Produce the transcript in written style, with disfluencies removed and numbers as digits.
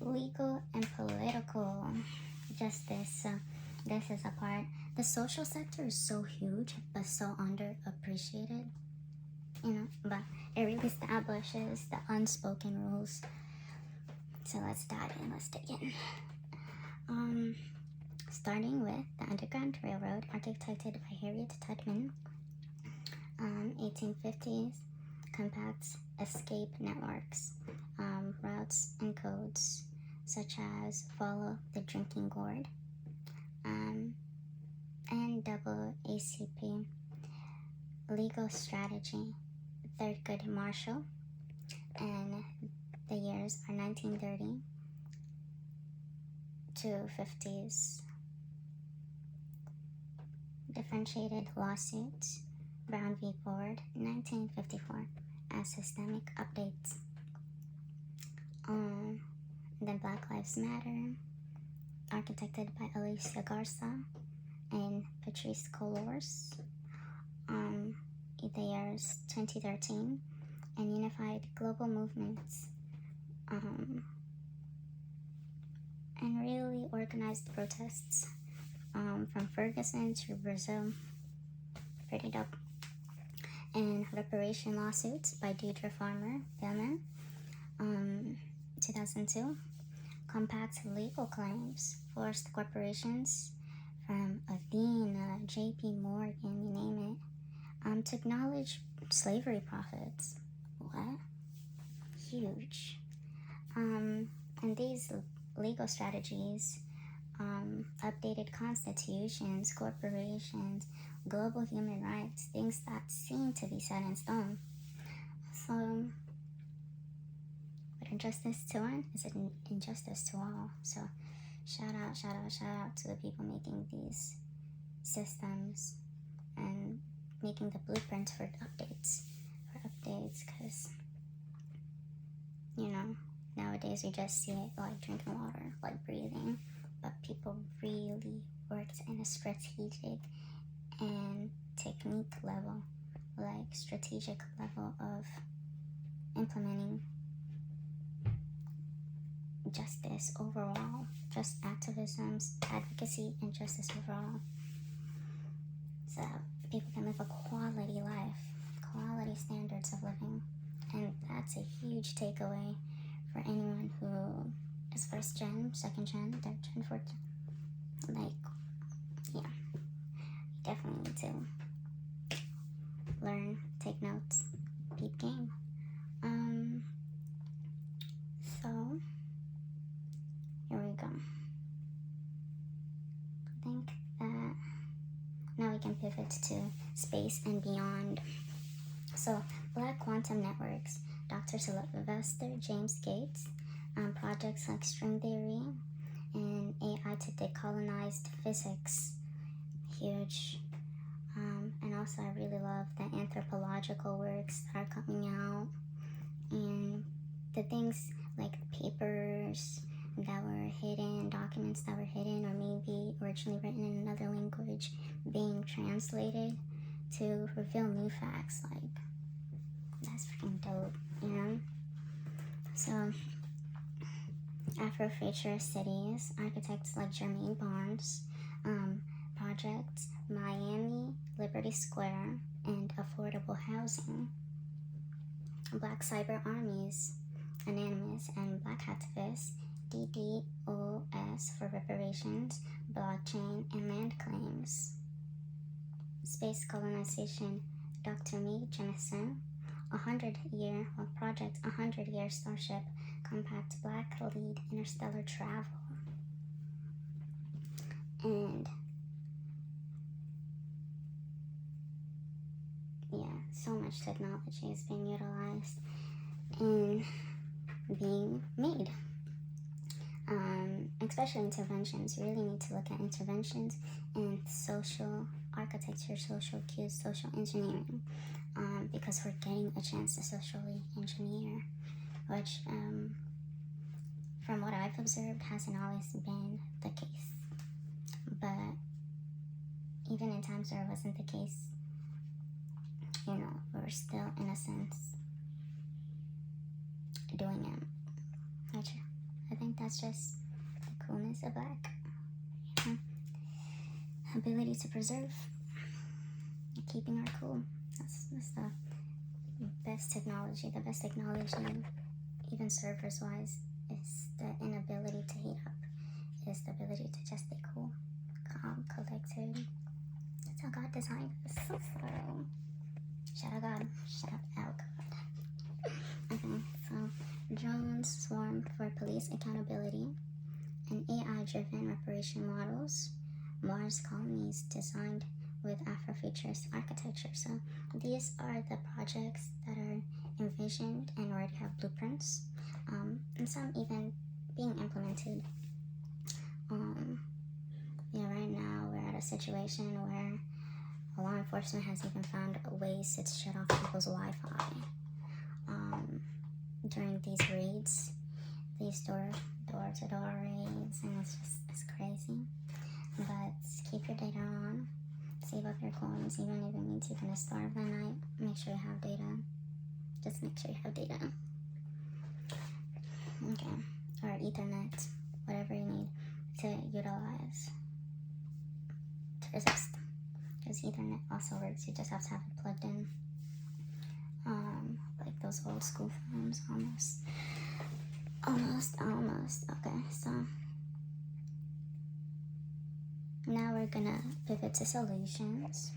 legal and political justice. So this is a part. The social sector is so huge but so underappreciated, but it really establishes the unspoken rules. So let's dive in, let's dig in. Starting with the Underground Railroad, architected by Harriet Tubman, 1850s, compacts escape networks, routes and codes such as follow the drinking gourd, and double ACP, legal strategy, Thurgood Marshall, and the years are 1930 to 50s. Differentiated lawsuits, Brown v. Board, 1954, as systemic updates. Then Black Lives Matter, architected by Alicia Garza and Patrice Colors, the years 2013, and Unified Global Movements, and really organized protests from Ferguson to Brazil. Pretty dope. And reparation lawsuits by Deidre Farmer Billman, 2002. Compacts legal claims, forced corporations from Athena, JP Morgan, you name it, to acknowledge slavery profits. What? Huge. And these legal strategies, updated constitutions, corporations, global human rights, things that seem to be set in stone. So, but injustice to one is an injustice to all. So, shout out to the people making these systems and making the blueprints for updates, because, nowadays we just see it like drinking water, like breathing, but people really worked in a strategic and technique level, like strategic level of implementing justice overall, just activisms, advocacy, and justice overall. So people can live a quality life, quality standards of living. And that's a huge takeaway for anyone who is first gen, second gen, third gen, fourth gen. Like, yeah, you definitely need to learn, take notes, peep game. So here we go. I think that now we can pivot to space and beyond. So, Black Quantum Networks, Dr. Sylvester James Gates, projects like string theory and AI to decolonize physics, huge. And also I really love the anthropological works that are coming out, and the things like papers that were hidden, documents that were hidden or maybe originally written in another language being translated to reveal new facts. Like, that's freaking dope, So, Afrofuturist cities, architects like Jermaine Barnes, projects Miami, Liberty Square, and affordable housing. Black cyber armies, Anonymous, and Black activists, DDoS for reparations, blockchain, and land claims. Space colonization, Dr. Mee Jemison, 100-year Starship compact Black lead interstellar travel. And yeah, so much technology is being utilized and being made. Especially interventions. You really need to look at interventions and social architecture, social cues, social engineering, because we're getting a chance to socially engineer, which, from what I've observed, hasn't always been the case. But even in times where it wasn't the case, we're still, in a sense, doing it, which I think that's just the coolness of black. Ability to preserve, keeping our cool. That's the best technology. The best technology, even servers wise, is the inability to heat up, is the ability to just stay cool, calm, collected. That's how God designed us. So shout out God, shout out God. Okay, so drones swarm for police accountability, and AI-driven reparation models, Mars colonies designed with Afrofuturist architecture. So these are the projects that are envisioned and already have blueprints, and some even being implemented. Right now we're at a situation where law enforcement has even found ways to shut off people's Wi-Fi during these raids, these door-to-door raids, and it's crazy. But keep your data on, save up your coins, even if it means you're gonna starve that night. Make sure you have data. Just make sure you have data. Okay, or Ethernet, whatever you need to utilize to resist. Because Ethernet also works. You just have to have it plugged in. Like those old school phones, almost. Okay, so now we're gonna pivot to solutions.